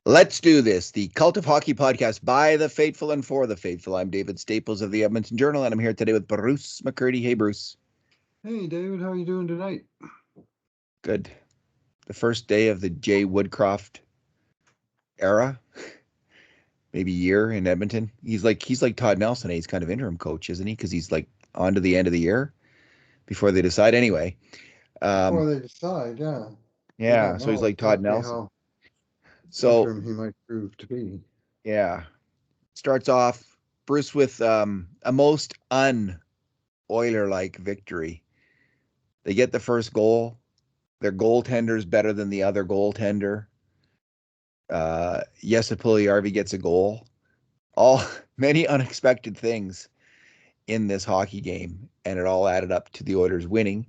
Let's do this. The Cult of Hockey podcast by the faithful and for the faithful. I'm David Staples of the Edmonton Journal, and I'm here today with Bruce McCurdy. Hey, Bruce. Hey, David, how are you doing tonight? Good. The first day of the Jay Woodcroft era, maybe year in Edmonton. He's like Todd Nelson. He's kind of interim coach, isn't he? Because he's like on to the end of the year before they decide. Anyway, Before they decide, yeah. We yeah. don't So he's know like Todd exactly Nelson. how So interim he might prove to be. yeah, starts off Bruce with a most un-Oiler-like victory. They get the first goal. Their goaltender's better than the other goaltender. Jesse Puljujärvi gets a goal. All many unexpected things in this hockey game, and it all added up to the Oilers winning.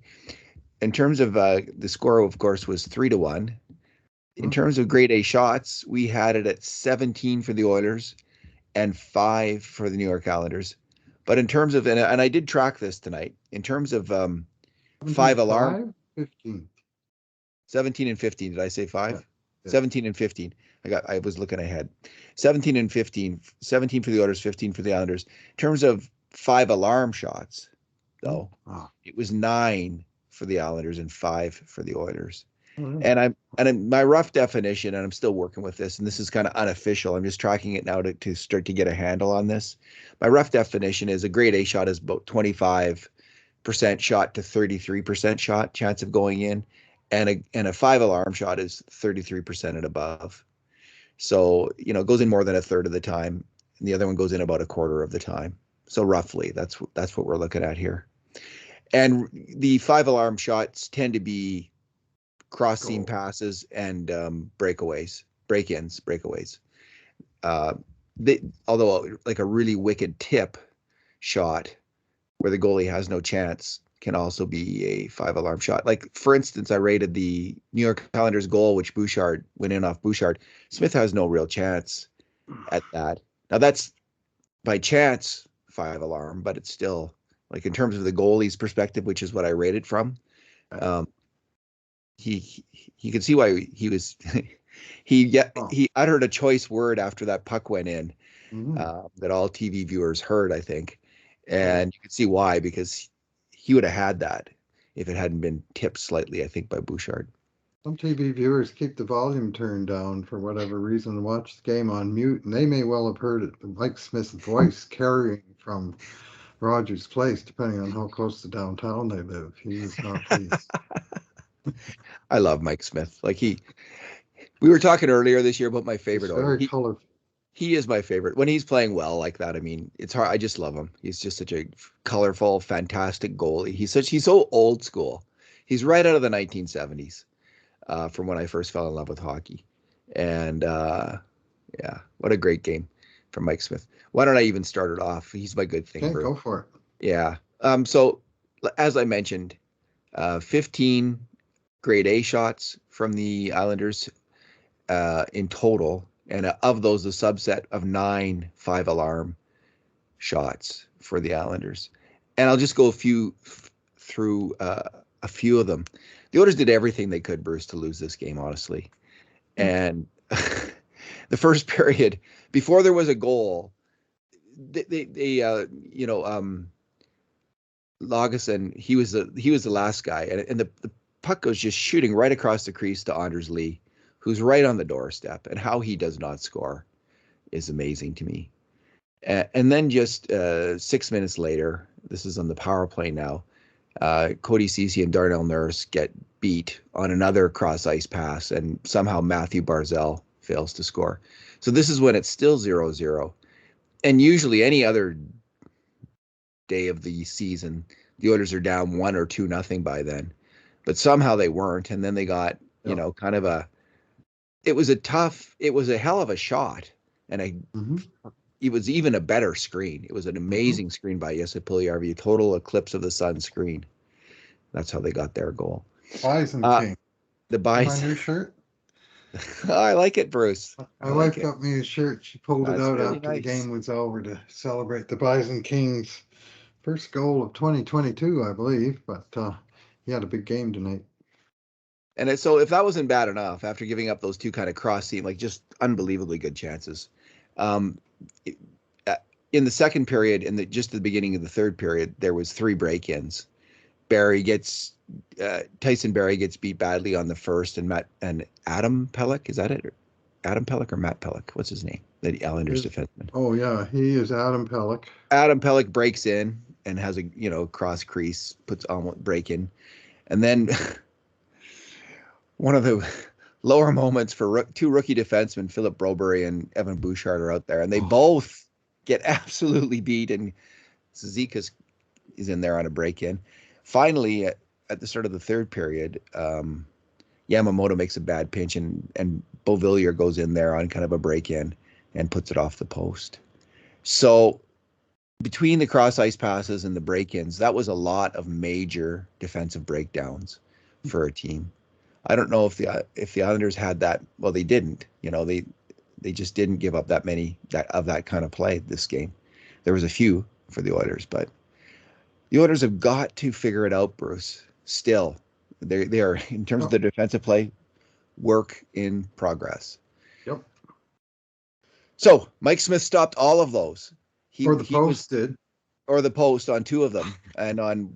In terms of the score, of course, was 3-1. In terms of grade A shots, we had it at 17 for the Oilers and 5 for the New York Islanders. But in terms of, and I did track this tonight, in terms of 5 alarm. 15. 17 and 15. Did I say 5? Yeah. 17 and 15. I was looking ahead. 17 and 15. 17 for the Oilers, 15 for the Islanders. In terms of 5 alarm shots, though, it was 9 for the Islanders and 5 for the Oilers. And my rough definition, and I'm still working with this, and this is kind of unofficial. I'm just tracking it now to start to get a handle on this. My rough definition is a grade A shot is about 25% shot to 33% shot chance of going in, and a 5 alarm shot is 33% and above. So it goes in more than a third of the time, and the other one goes in about a quarter of the time. So roughly, that's what we're looking at here. And the 5 alarm shots tend to be cross seam passes and breakaways. Although like a really wicked tip shot where the goalie has no chance can also be a 5 alarm shot. Like, for instance, I rated the New York Islanders goal, which Bouchard went in off Bouchard. Smith has no real chance at that. Now that's by chance 5 alarm, but it's still, like, in terms of the goalie's perspective, which is what I rated from. He could see why he was he uttered a choice word after that puck went in that all TV viewers heard, I think, and you could see why, because he would have had that if it hadn't been tipped slightly, I think, by Bouchard. Some TV viewers keep the volume turned down for whatever reason and watch the game on mute, and they may well have heard it, Mike Smith's voice carrying from Rogers Place, depending on how close to downtown they live. He was not pleased. I love Mike Smith. Like, we were talking earlier this year about my favorite Oiler. Very colorful. He is my favorite when he's playing well like that. I mean, it's hard. I just love him. He's just such a colorful, fantastic goalie. He's so old school. He's right out of the 1970s, from when I first fell in love with hockey. And yeah, what a great game from Mike Smith. Why don't I even start it off? He's my good thing. Okay, go for it. Yeah. So as I mentioned, 15 grade A shots from the Islanders in total, and of those, a subset of 9 5 alarm shots for the Islanders. And I'll just go through a few of them. The Oilers did everything they could, Bruce, to lose this game, honestly. And the first period, before there was a goal, Lagesson, he was the last guy, and the puck goes just shooting right across the crease to Anders Lee, who's right on the doorstep, and how he does not score is amazing to me. And then just 6 minutes later, this is on the power play now, Cody Ceci and Darnell Nurse get beat on another cross-ice pass, and somehow Matthew Barzal fails to score. So this is when it's still 0-0. And usually any other day of the season, the Oilers are down 1 or 2-0 by then. But somehow they weren't, and then they got, kind of it was a hell of a shot, and it was even a better screen. It was an amazing screen by Jesse Puljujärvi, a total eclipse of the sun screen. That's how they got their goal. Bison King. The Bison. My new shirt? I like it, Bruce. My wife got me a shirt. She pulled it out after the game was over to celebrate the Bison King's first goal of 2022, I believe. But he had a big game tonight. So if that wasn't bad enough, after giving up those two kind of cross seam, like just unbelievably good chances, um, it- uh, in the second period, in the just the beginning of the third period, there was 3 break-ins. Tyson Barrie gets beat badly on the first, and Adam Pelech, is that it? Adam Pelech or Matt Pelech? What's his name? The Islanders defenseman. Oh yeah, he is Adam Pelech. Adam Pelech breaks in and has a cross crease, puts almost break in, and then one of the lower moments for two rookie defensemen, Philip Broberry and Evan Bouchard, are out there, and they both get absolutely beat, and Zizekas is in there on a break-in. Finally, at the start of the third period, Yamamoto makes a bad pinch, and Beauvillier goes in there on kind of a break-in and puts it off the post. So between the cross ice passes and the break-ins, that was a lot of major defensive breakdowns for a team. I don't know if the Islanders had that. Well, they didn't. They just didn't give up that many of that kind of play this game. There was a few for the Oilers, but the Oilers have got to figure it out, Bruce. Still, they are, in terms of the defensive play, work in progress. Yep. So Mike Smith stopped all of those. Or the post on 2 of them, and on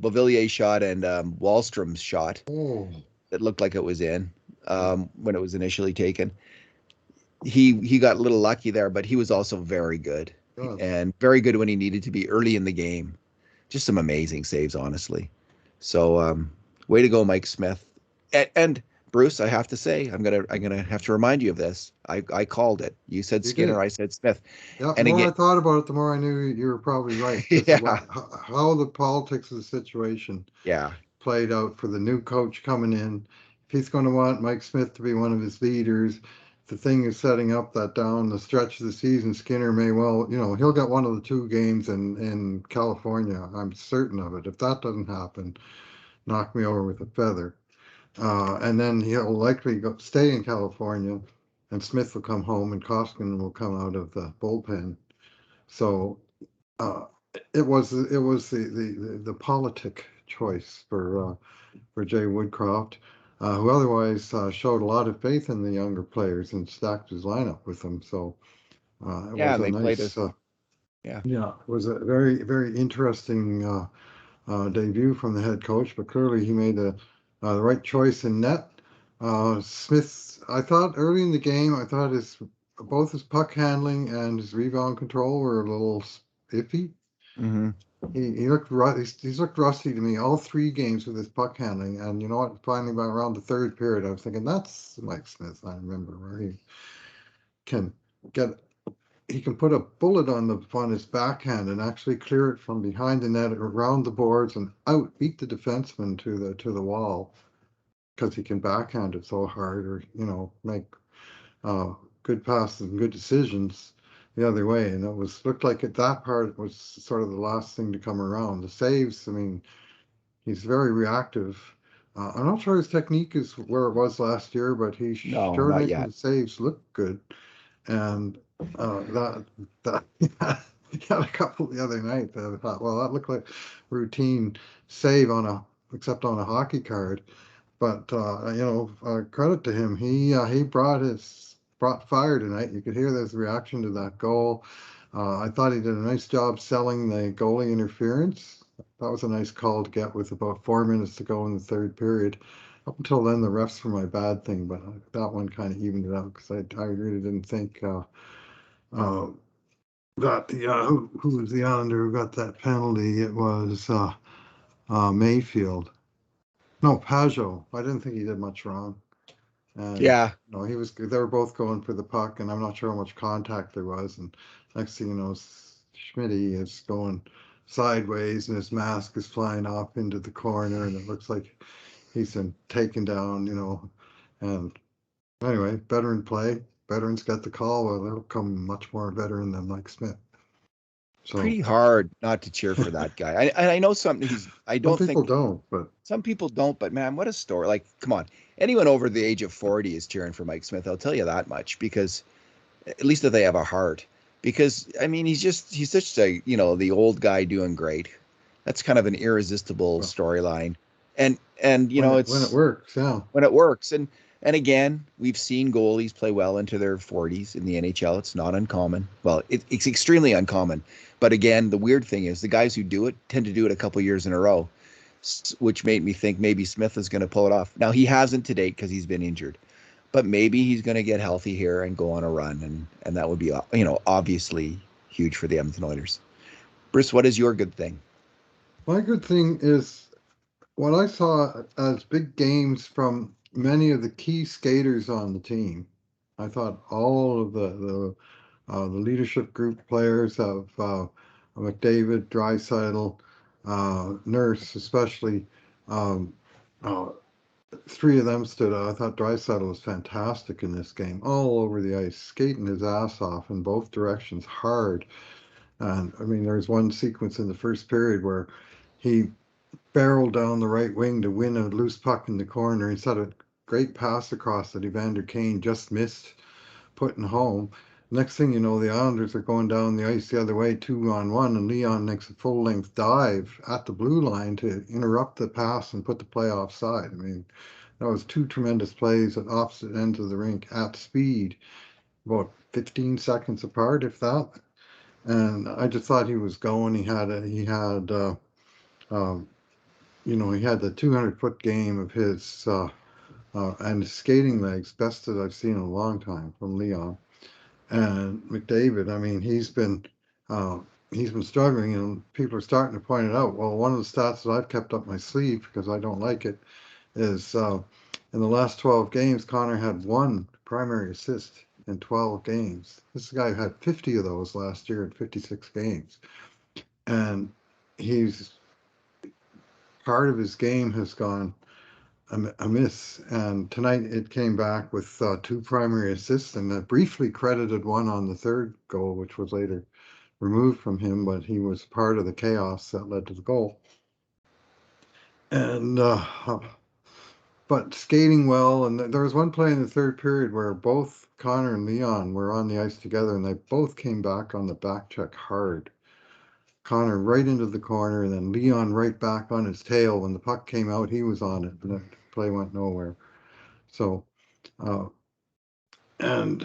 Beauvillier's shot and Wallstrom's shot that looked like it was in when it was initially taken. He got a little lucky there, but he was also very good, and very good when he needed to be early in the game. Just some amazing saves, honestly. So way to go, Mike Smith. And Bruce, I have to say, I'm gonna have to remind you of this. I called it. You said Skinner, I said Smith. Yeah, and the more I thought about it, the more I knew you were probably right. Yeah. How the politics of the situation played out for the new coach coming in. If he's going to want Mike Smith to be one of his leaders, the thing is setting up that down the stretch of the season, Skinner may well, he'll get one of the 2 games in California. I'm certain of it. If that doesn't happen, knock me over with a feather. And then he'll likely stay in California, and Smith will come home, and Koskinen will come out of the bullpen. So it was the politic choice for Jay Woodcroft, who otherwise showed a lot of faith in the younger players and stacked his lineup with them. So it was a nice, it was a very, very interesting debut from the head coach. But clearly he made the right choice in net. Smith, I thought early in the game, both his puck handling and his rebound control were a little iffy. Mm-hmm. He looked he's looked rusty to me all 3 games with his puck handling. And you know what? Finally, by around the third period, I was thinking that's Mike Smith. I remember where he can put a bullet on his backhand and actually clear it from behind the net, around the boards, and beat the defenseman to the wall, because he can backhand it so hard, or make good passes and good decisions the other way. And looked like that part was sort of the last thing to come around. The saves, I mean, he's very reactive. I'm not sure his technique is where it was last year, but he's sure making the saves look good. And that he had a couple the other night that I thought, well, that looked like routine save except on a hockey card. But credit to him. He brought fire tonight. You could hear his reaction to that goal. I thought he did a nice job selling the goalie interference. That was a nice call to get with about 4 minutes to go in the third period. Up until then, the refs were my bad thing, but that one kind of evened it out, because I really didn't think that who was the Islander who got that penalty? It was Mayfield. No, Pajot. I didn't think he did much wrong. And, he was. They were both going for the puck, and I'm not sure how much contact there was. And next thing you know, Schmitty is going sideways, and his mask is flying off into the corner, and it looks like he's been taken down. And anyway, veteran play. Veterans got the call. Well, they'll come much more veteran than Mike Smith. So pretty hard not to cheer for that guy. I know something. Some people don't, but man, what a story! Like, come on, anyone over the age of 40 is cheering for Mike Smith. I'll tell you that much, because at least if they have a heart. Because I mean, he's such the old guy doing great. That's kind of an irresistible storyline, and And when it it's works, yeah. when it works. And again, we've seen goalies play well into their 40s in the NHL. It's not uncommon. Well, it's extremely uncommon. But again, the weird thing is the guys who do it tend to do it a couple years in a row, which made me think maybe Smith is going to pull it off. Now he hasn't to date because he's been injured, but maybe he's going to get healthy here and go on a run, and that would be obviously huge for the Edmonton Oilers. Bruce, what is your good thing? My good thing is what I saw as big games from many of the key skaters on the team. I thought all of the leadership group players of McDavid, Draisaitl, Nurse, especially. Um, uh, Three of them stood out. I thought Draisaitl was fantastic in this game, all over the ice, skating his ass off in both directions, hard. And I mean, there was one sequence in the first period where he barreled down the right wing to win a loose puck in the corner. He set a great pass across that Evander Kane just missed putting home. Next thing you know, the Islanders are going down the ice the other way, 2-on-1, and Leon makes a full-length dive at the blue line to interrupt the pass and put the play offside. I mean, that was two tremendous plays at opposite ends of the rink at speed, about 15 seconds apart, if that. And I just thought he was going. Um, he had the 200-foot game of his and his skating legs, best that I've seen in a long time from Leon. And McDavid, I mean, uh, he's been struggling, and people are starting to point it out. Well, one of the stats that I've kept up my sleeve because I don't like it is in the last 12 games, Connor had one primary assist in 12 games. This guy had 50 of those last year in 56 games, and he's part of his game has gone amiss. And tonight it came back with two primary assists, and briefly credited one on the third goal, which was later removed from him, but he was part of the chaos that led to the goal. And but skating well, and there was one play in the third period where both Connor and Leon were on the ice together, and they both came back on the back check hard. Connor right into the corner, and then Leon right back on his tail. When the puck came out, he was on it, and the play went nowhere. So, uh, and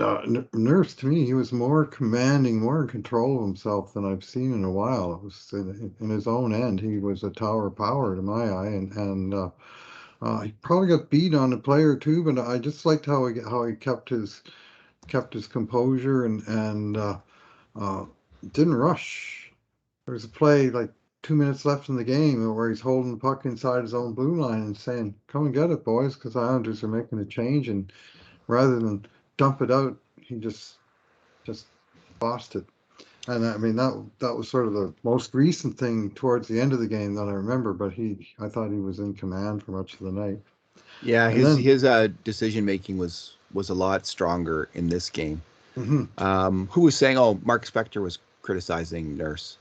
Nurse, to me, he was more commanding, more in control of himself than I've seen in a while. It was in his own end. He was a tower of power to my eye, and he probably got beat on a play or two, but I just liked how he kept his composure and uh, didn't rush. There was a play like 2 minutes left in the game where he's holding the puck inside his own blue line and saying, "Come and get it, boys," because the Islanders are making a change, and rather than dump it out, he just bossed it. And I mean that was sort of the most recent thing towards the end of the game that I remember. But I thought he was in command for much of the night. Yeah, And his then, his decision making was a lot stronger in this game. mhm, Who was saying, "Oh, Mark Spector was criticizing Nurse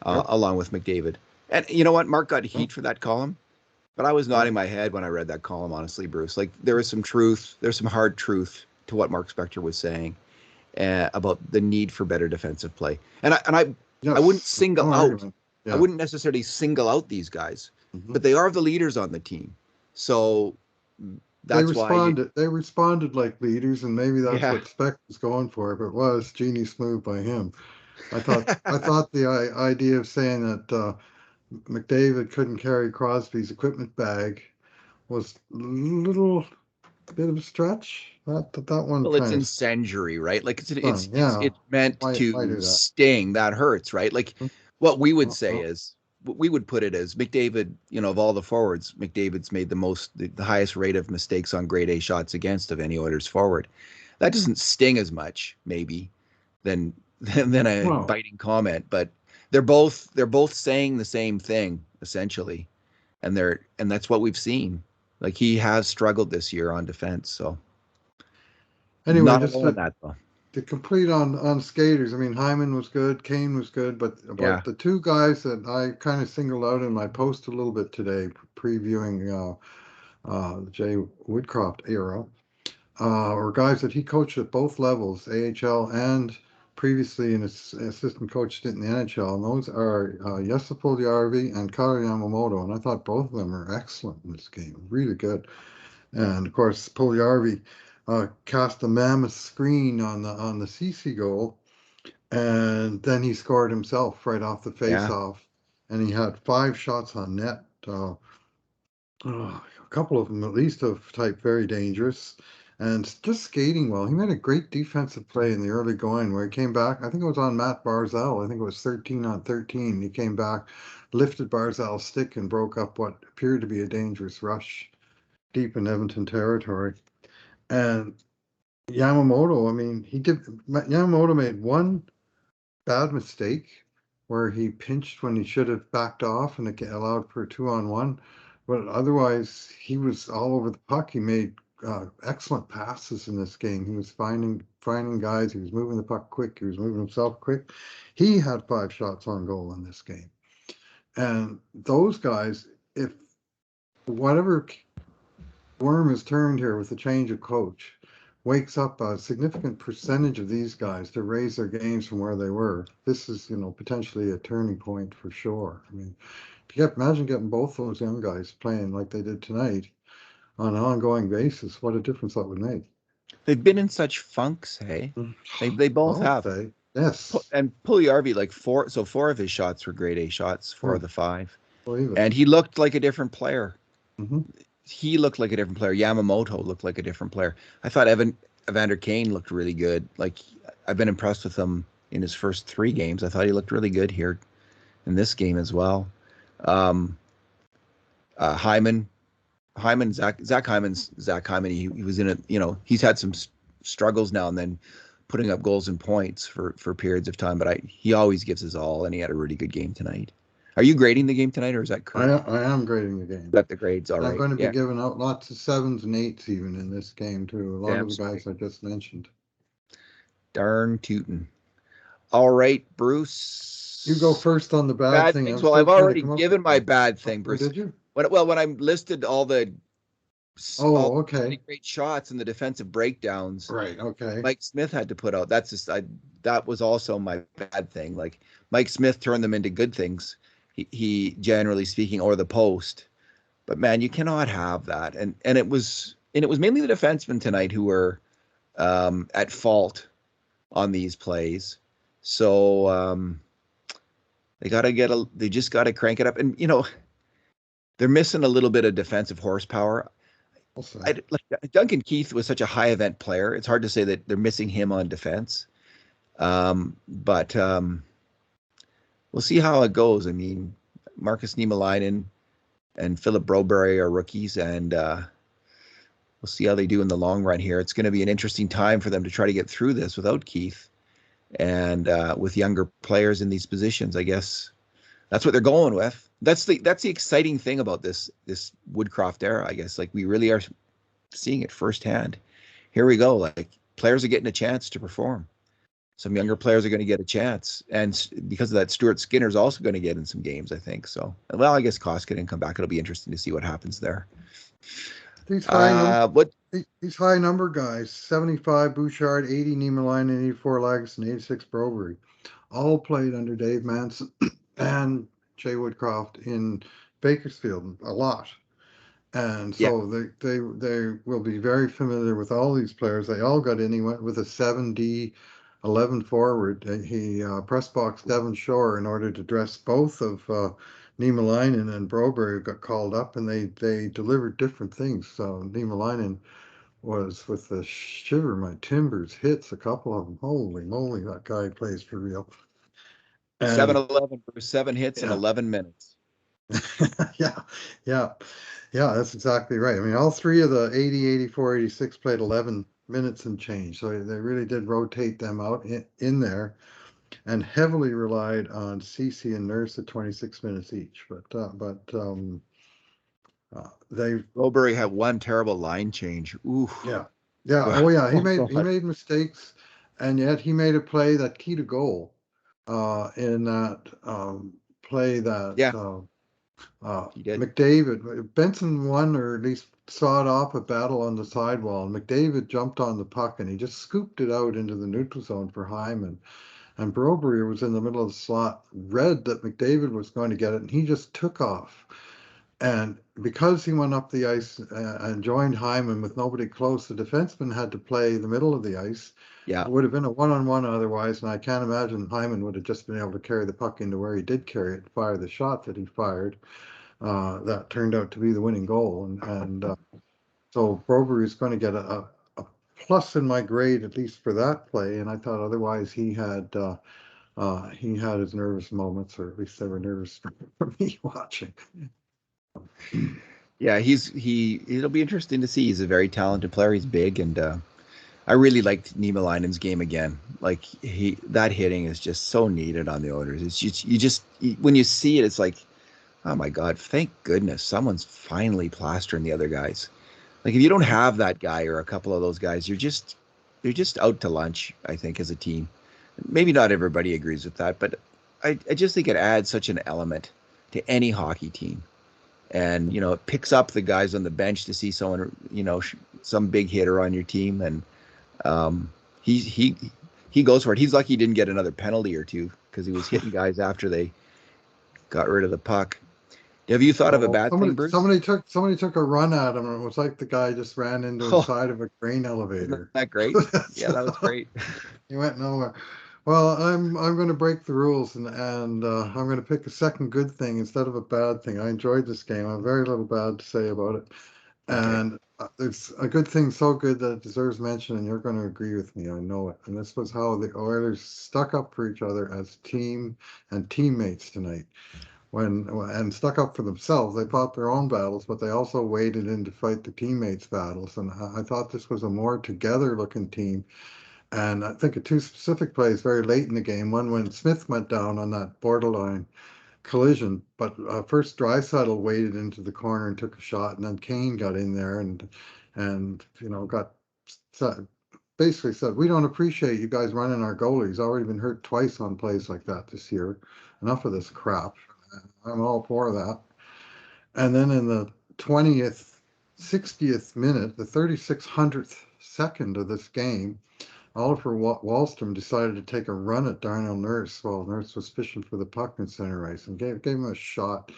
yep, along with McDavid," and you know what? Mark got yep, heat for that column, but I was yep, nodding my head when I read that column. Honestly, Bruce, like there is some truth, there's some hard truth to what Mark Spector was saying about the need for better defensive play, and I wouldn't yes, single no out, argument. I Yeah. wouldn't necessarily single out these guys, Mhm. but they are the leaders on the team, so They that's why. responded. They responded like leaders, and maybe that's Yeah. what Speck was going for. If it was genius move by him, I thought the idea of saying that McDavid couldn't carry Crosby's equipment bag was a little bit of a stretch. That one Well, it's kind of incendiary, right? Like it's it's stung. it's Yeah, it's meant why to do that? sting. That hurts, right? Like Hmm? what we would No, say no. is we would put it as McDavid, of all the forwards, McDavid's made the highest rate of mistakes on grade A shots against of any Oilers forward. That doesn't sting as much, maybe, than than a Well, biting comment, but they're both saying the same thing essentially, and that's what we've seen. Like he has struggled this year on defense, so anyway, not just alone in that though. to complete on skaters. I mean, Hyman was good, Kane was good, Yeah. but the two guys that I kind of singled out in my post a little bit today, previewing the Jay Woodcroft era, or guys that he coached at both levels, AHL and previously an assistant coach in the NHL, and those are Jesse Puljujärvi and Kari Yamamoto, and I thought both of them are excellent in this game, really good. And of course, Puljujärvi cast a mammoth screen on the CC goal, and then he scored himself right off the face-off, and he had 5 shots on net. A couple of them at least of type very dangerous, and just skating well. He made a great defensive play in the early going where he came back. I think it was on Matt Barzal. I think it was 13 on 13. He came back, lifted Barzal's stick, and broke up what appeared to be a dangerous rush deep in Edmonton territory. And Yamamoto, I mean, Yamamoto made one bad mistake where he pinched when he should have backed off, and it allowed for a 2-on-1. But otherwise, he was all over the puck. He made excellent passes in this game. He was finding guys. He was moving the puck quick. He was moving himself quick. He had 5 shots on goal in this game. And those guys, if whatever worm is turned here with the change of coach, wakes up a significant percentage of these guys to raise their games from where they were. This is, potentially a turning point for sure. I mean, imagine getting both those young guys playing like they did tonight on an ongoing basis. What a difference that would make. They've been in such funks, hey? They both have. Yes. And Puljujärvi, like 4 of his shots were grade A shots, 4 of the 5. Believe it. And he looked like a different player. Mm-hmm. He looked like a different player. Yamamoto looked like a different player. I thought Evander Kane looked really good. Like, I've been impressed with him in his first 3 games. I thought he looked really good here in this game as well. Hyman, Zach Hyman. He was in it. He's had some struggles now and then, putting up goals and points for periods of time. But he always gives his all, and he had a really good game tonight. Are you grading the game tonight, or is that correct? I am grading the game. That the grades, all right. I'm going to be giving out lots of 7s and 8s even in this game too. A lot of the guys I just mentioned. Darn tootin'. All right, Bruce. You go first on the bad thing. Well, I've already given my bad thing, Bruce. Did you? When I listed all the okay, great shots and the defensive breakdowns, right? Okay. Mike Smith had to put out. That was also my bad thing. Like, Mike Smith turned them into good things. He generally speaking, or the post. But man, you cannot have that. And it was mainly the defensemen tonight who were at fault on these plays. So they just got to crank it up. And they're missing a little bit of defensive horsepower. Duncan Keith was such a high event player. It's hard to say that they're missing him on defense. But we'll see how it goes. I mean, Markus Niemelainen and Philip Broberry are rookies, and we'll see how they do in the long run here. It's going to be an interesting time for them to try to get through this without Keith and with younger players in these positions. I guess that's what they're going with. That's the exciting thing about this Woodcroft era, I guess. Like, we really are seeing it firsthand. Here we go. Like, players are getting a chance to perform. Some younger players are going to get a chance, and because of that, Stuart Skinner's also going to get in some games, I think. So, well, I guess Koskinen come back. It'll be interesting to see what happens there. These high number guys: 75 Bouchard, 80 Niemelainen, 84 Lagesson, 86 Broberry, all played under Dave Manson and Jay Woodcroft in Bakersfield a lot. And so they will be very familiar with all these players. They all got in. He went with a 7D 11 forward. He press boxed Devon Shore in order to dress both of Niemelainen and Broberry, got called up, and they delivered different things. So Niemelainen was with the shiver my timbers hits, a couple of them. Holy moly, that guy plays for real. 7-11 for 7 hits in 11 minutes. Yeah, that's exactly right. I mean, all 3 of the 80, 84, 86 played 11 minutes and change. So they really did rotate them out in there, and heavily relied on CC and Nurse at 26 minutes each. Broberry had one terrible line change. Ooh. Yeah. Oh yeah, he made mistakes, and yet he made a play that key to goal in that play that McDavid, Benson won, or at least sawed off a battle on the sidewall, and McDavid jumped on the puck and he just scooped it out into the neutral zone for Hyman. And Broberry was in the middle of the slot, read that McDavid was going to get it, and he just took off. And because he went up the ice and joined Hyman with nobody close, the defenseman had to play the middle of the ice. Yeah. It would have been a one-on-one otherwise, and I can't imagine Hyman would have just been able to carry the puck into where he did carry it, fire the shot that he fired. That turned out to be the winning goal. And so Broberry is going to get a plus in my grade, at least for that play. And I thought otherwise he had his nervous moments, or at least they were nervous for me watching. Yeah, it'll be interesting to see. He's a very talented player. He's big, and I really liked Niemelainen's game again. Like that hitting is just so needed on the Oilers. It's just when you see it, it's like, oh my God, thank goodness someone's finally plastering the other guys. Like if you don't have that guy or a couple of those guys, you're just out to lunch, I think, as a team. Maybe not everybody agrees with that, but I just think it adds such an element to any hockey team. And, it picks up the guys on the bench to see someone, some big hitter on your team. And he goes for it. He's lucky he didn't get another penalty or two because he was hitting guys after they got rid of the puck. Have you thought of a bad thing, Bruce? Somebody took a run at him, and it was like the guy just ran into the side of a grain elevator. Isn't that great? Yeah, that was great. He went nowhere. Well, I'm going to break the rules, and I'm going to pick a second good thing instead of a bad thing. I enjoyed this game. I have very little bad to say about it, and there's a good thing so good that it deserves mention, and you're going to agree with me. I know it. And this was how the Oilers stuck up for each other as team and teammates tonight. And stuck up for themselves. They fought their own battles, but they also waded in to fight the teammates' battles. And I thought this was a more together-looking team. And I think of two specific plays very late in the game. One when Smith went down on that borderline collision, but first Draisaitl waded into the corner and took a shot, and then Kane got in there and got basically said, "We don't appreciate you guys running our goalie. He's already been hurt twice on plays like that this year. Enough of this crap." I'm all for that. And then in the 20th, 60th minute, the 3600th second of this game, Oliver Wahlstrom decided to take a run at Darnell Nurse while Nurse was fishing for the puck in center ice and gave him a shot.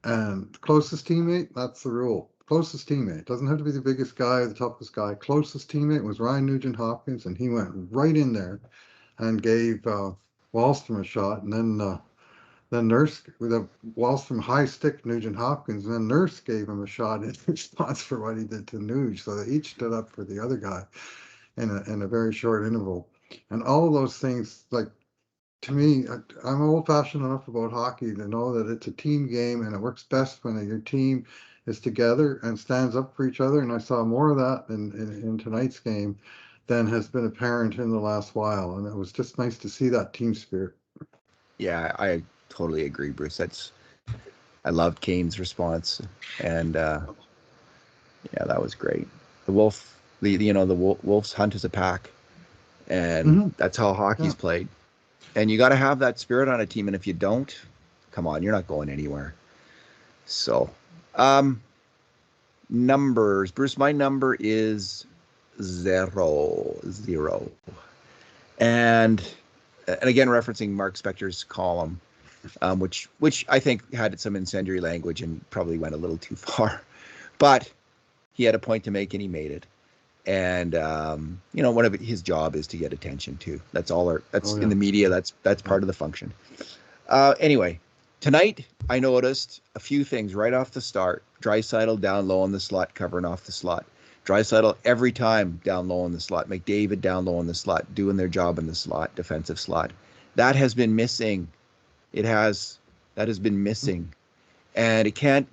And closest teammate, that's the rule. Closest teammate. Doesn't have to be the biggest guy, the toughest guy. Closest teammate was Ryan Nugent-Hopkins, and he went right in there and gave Wahlstrom a shot. And then Nurse, with a Wahlstrom high stick Nugent Hopkins, and then Nurse gave him a shot in response for what he did to Nuge. So they each stood up for the other guy in a very short interval. And all of those things, like, to me, I'm old-fashioned enough about hockey to know that it's a team game, and it works best when your team is together and stands up for each other. And I saw more of that in tonight's game than has been apparent in the last while. And it was just nice to see that team spirit. Yeah, I totally agree, Bruce. I loved Kane's response, and yeah, that was great. The Wolves hunt as a pack, and that's how hockey's played. And you got to have that spirit on a team, and if you don't, come on, you're not going anywhere. So, numbers, Bruce. My number is 0. And again, referencing Mark Spector's column. Which I think had some incendiary language and probably went a little too far, but he had a point to make and he made it. And one of his job is to get attention too. That's all. In the media. That's part of the function. Anyway, tonight I noticed a few things right off the start. Draisaitl down low on the slot, covering off the slot. Draisaitl every time down low on the slot. McDavid down low on the slot, doing their job in the slot, defensive slot. That has been missing. That has been missing. And it can't,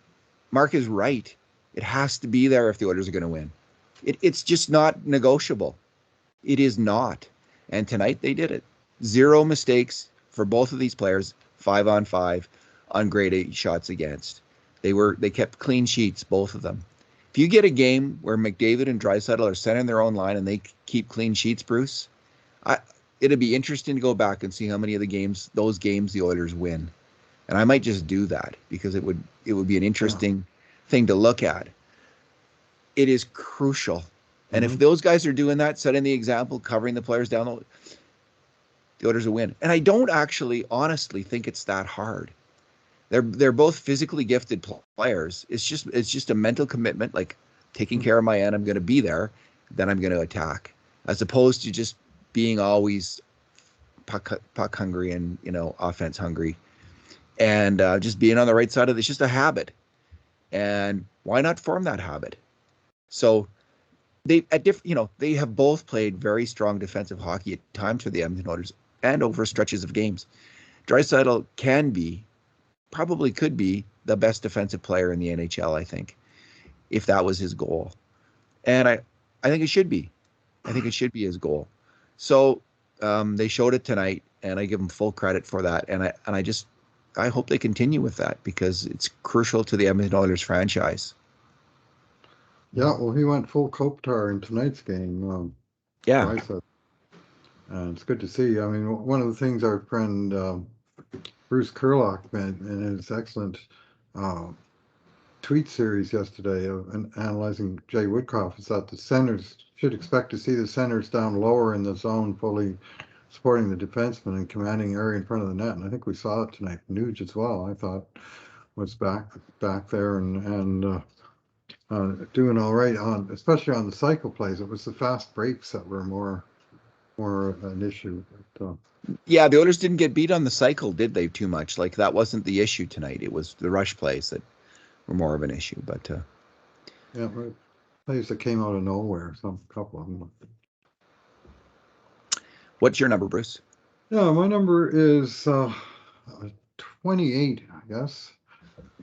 Mark is right. It has to be there if the Oilers are going to win. It's just not negotiable. It is not. And tonight they did it. 0 mistakes for both of these players, 5-on-5 on grade A shots against. They kept clean sheets, both of them. If you get a game where McDavid and Draisaitl are centering their own line and they keep clean sheets, Bruce, it'd be interesting to go back and see how many of those games the Oilers win. And I might just do that because it would be an interesting thing to look at. It is crucial. And if Mhm. those guys are doing that, setting the example, covering the players down, the Oilers will win. And I don't actually honestly think it's that hard. They're both physically gifted players. It's just a mental commitment, like taking care of my end. I'm going to be there, then I'm going to attack, as opposed to just being always puck hungry and offense hungry, and just being on the right side of it. It's just a habit, and why not form that habit? So they have both played very strong defensive hockey at times for the Edmonton Oilers and over stretches of games. Draisaitl probably could be the best defensive player in the NHL, I think, if that was his goal. And I think it should be. I think it should be his goal. So they showed it tonight, and I give them full credit for that. And I hope they continue with that, because it's crucial to the Edmonton Oilers franchise. Yeah, well, he went full Kopitar in tonight's game. Yeah. Draisaitl. And it's good to see. I mean, one of the things our friend Bruce Kurlock made in his excellent uh, tweet series yesterday of analyzing Jay Woodcroft is that the centers should expect to see the centers down lower in the zone, fully supporting the defenseman and commanding area in front of the net. And I think we saw it tonight. Nuge as well, I thought, was back there and doing all right on, especially on the cycle plays. It was the fast breaks that were more an issue. But, Yeah, the Oilers didn't get beat on the cycle, did they, too much? Like, that wasn't the issue tonight. It was the rush plays that were more of an issue. But yeah, plays that came out of nowhere, some couple of them. what's your number, Bruce? Yeah, my number is 28, I guess.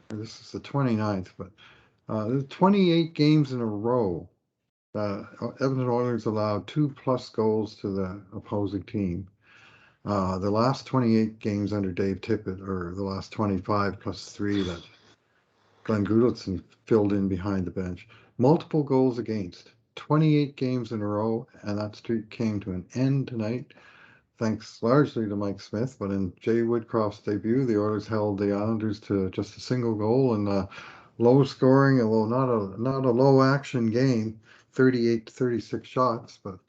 This is the 29th, but 28 games in a row. Edmonton Oilers allowed 2+ goals to the opposing team. The last 28 games under Dave Tippett, or the last 25 plus 3 that Glenn Gudlitson filled in behind the bench. Multiple goals against. 28 games in a row, and that streak came to an end tonight, thanks largely to Mike Smith. But in Jay Woodcroft's debut, the Oilers held the Islanders to just a single goal in a low scoring, although not a low action game, 38 to 36 shots. But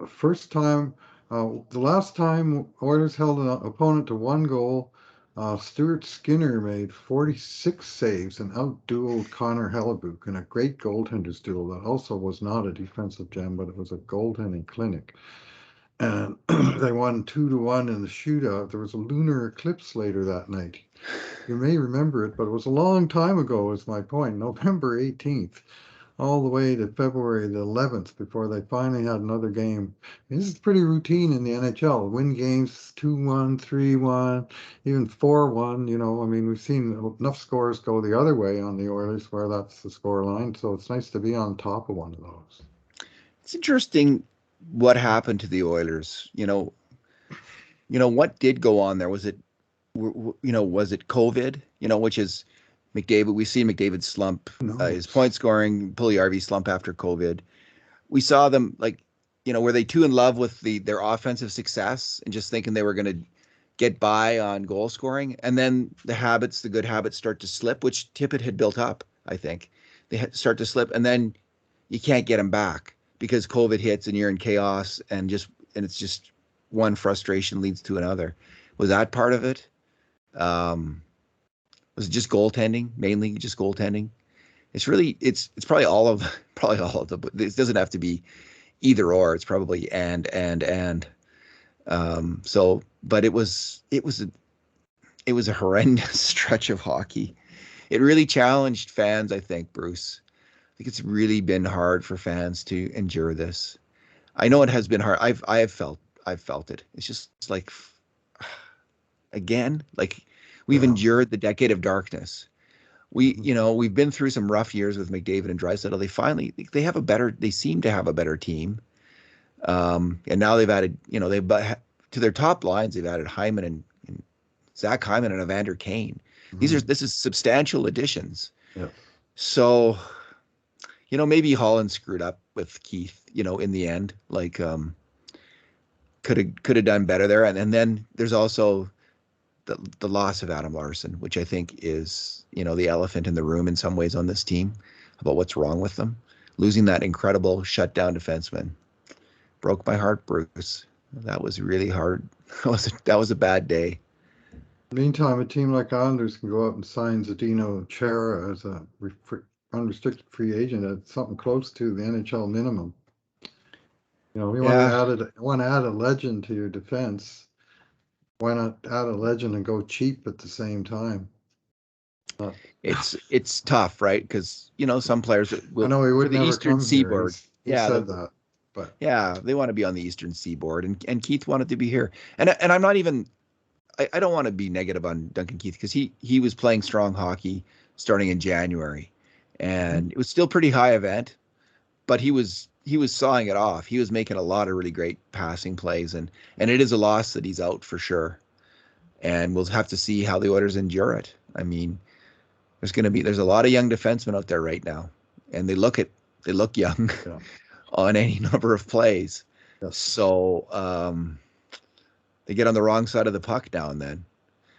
first time, the last time Oilers held an opponent to 1 goal, Stuart Skinner made 46 saves and outdueled Connor Hellebuck in a great goaltenders duel that also was not a defensive gem, but it was a goaltending clinic. And they won 2-1 in the shootout. There was a lunar eclipse later that night. You may remember it, but it was a long time ago, is my point. November 18th, all the way to February the 11th, before they finally had another game. This is pretty routine in the NHL. Win games 2-1, 3-1, even 4-1. I mean, we've seen enough scores go the other way on the Oilers where that's the score line. So it's nice to be on top of one of those. It's interesting what happened to the Oilers. What did go on there? Was it COVID? Which is McDavid. We've seen McDavid slump, his point scoring, Puljujärvi slump after COVID. We saw them were they too in love with their offensive success and just thinking they were going to get by on goal scoring, and then the good habits start to slip, which Tippett had built up. I think they start to slip, and then you can't get them back because COVID hits and you're in chaos, and it's just one frustration leads to another. Was that part of it? Was it just goaltending? Mainly just goaltending? It's probably all of the. It doesn't have to be either or. It's probably and. But it was a horrendous stretch of hockey. It really challenged fans, I think, Bruce. I think it's really been hard for fans to endure this. I know it has been hard. I've felt it. It's just like, again, like we've endured the decade of darkness. We've been through some rough years with McDavid and Draisaitl. They seem to have a better team. And now they've added, to their top lines, they've added Hyman and Zach Hyman and Evander Kane. This is substantial additions. Yeah. So, maybe Holland screwed up with Keith, in the end, could have done better there. And then there's also the loss of Adam Larsson, which I think is, the elephant in the room in some ways on this team. about what's wrong with them. Losing that incredible shutdown defenseman broke my heart, Bruce. That was really hard. That was a bad day. Meantime, a team like Islanders can go out and sign Zdeno Chara as a unrestricted free agent at something close to the NHL minimum. You know, we want to add a legend to your defense. Why not add a legend and go cheap at the same time? It's tough, right? Because some players will, I know he for would the never Eastern come here. Seaboard. He said that, but they want to be on the Eastern Seaboard, and Keith wanted to be here. And I'm not even. I don't want to be negative on Duncan Keith because he was playing strong hockey starting in January, and it was still pretty high event, but he was sawing it off. He was making a lot of really great passing plays, and it is a loss that he's out for sure. And we'll have to see how the Oilers endure it. I mean, there's a lot of young defensemen out there right now, and they look young on any number of plays. Yes. So they get on the wrong side of the puck now and then.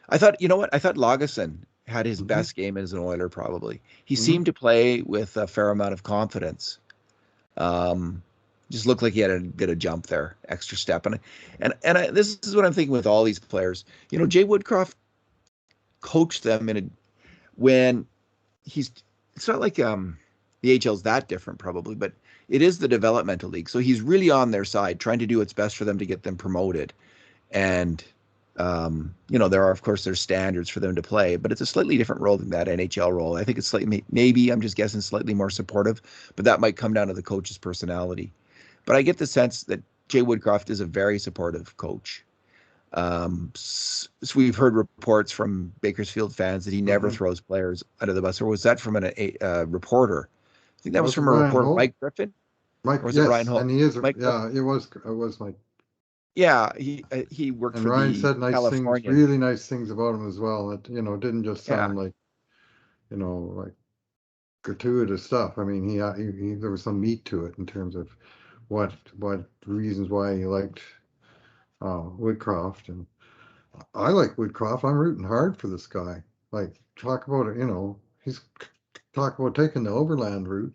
I thought Lagesson had his best game as an Oiler probably. He seemed to play with a fair amount of confidence. Just looked like he had a bit of jump there, extra step. And this is what I'm thinking with all these players. Jay Woodcroft coached them when it's not like the AHL's that different probably, but it is the developmental league. So he's really on their side, trying to do what's best for them to get them promoted. And there are, of course, there's standards for them to play, but it's a slightly different role than that NHL role. I think it's maybe I'm just guessing slightly more supportive, but that might come down to the coach's personality. But I get the sense that Jay Woodcroft is a very supportive coach. So we've heard reports from Bakersfield fans that he never throws players under the bus. Or was that from a reporter? I think that was from a reporter, Holt? Mike Griffin. Mike, or was yes, it Ryan Holt? And he is. Mike, it was Mike. Yeah, he worked and for Ryan the said Californian. really nice things about him as well. It didn't just sound like like gratuitous stuff. I mean, he there was some meat to it in terms of what reasons why he liked Woodcroft, and I like Woodcroft. I'm rooting hard for this guy. Like, talk about it. He's talk about taking the overland route.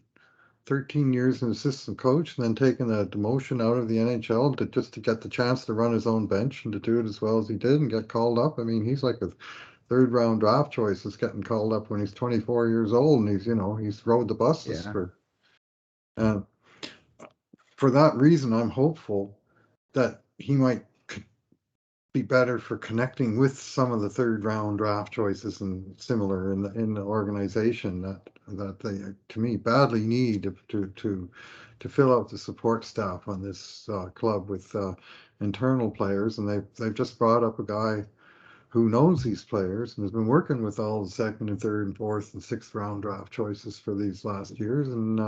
13 years an assistant coach, and then taking a demotion out of the NHL to get the chance to run his own bench and to do it as well as he did and get called up. I mean, he's like a third round draft choice that's getting called up when he's 24 years old, and he's rode the buses and for that reason, I'm hopeful that he might be better for connecting with some of the third round draft choices and similar in the organization that they, to me, badly need to fill out the support staff on this club with internal players. And they've just brought up a guy who knows these players and has been working with all the second and third and fourth and sixth round draft choices for these last years. And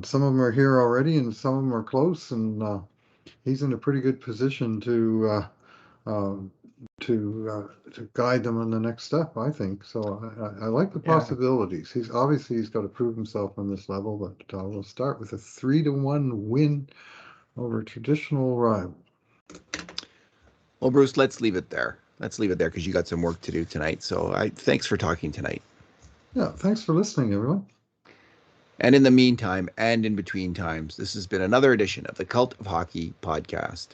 some of them are here already and some of them are close, and he's in a pretty good position to guide them on the next step, I think. So I like the possibilities. He's got to prove himself on this level, but we'll start with a 3-1 win over a traditional rival. Well, Bruce, let's leave it there. Because you got some work to do tonight. So thanks for talking tonight. Yeah, thanks for listening, everyone. And in the meantime, and in between times, this has been another edition of the Cult of Hockey podcast.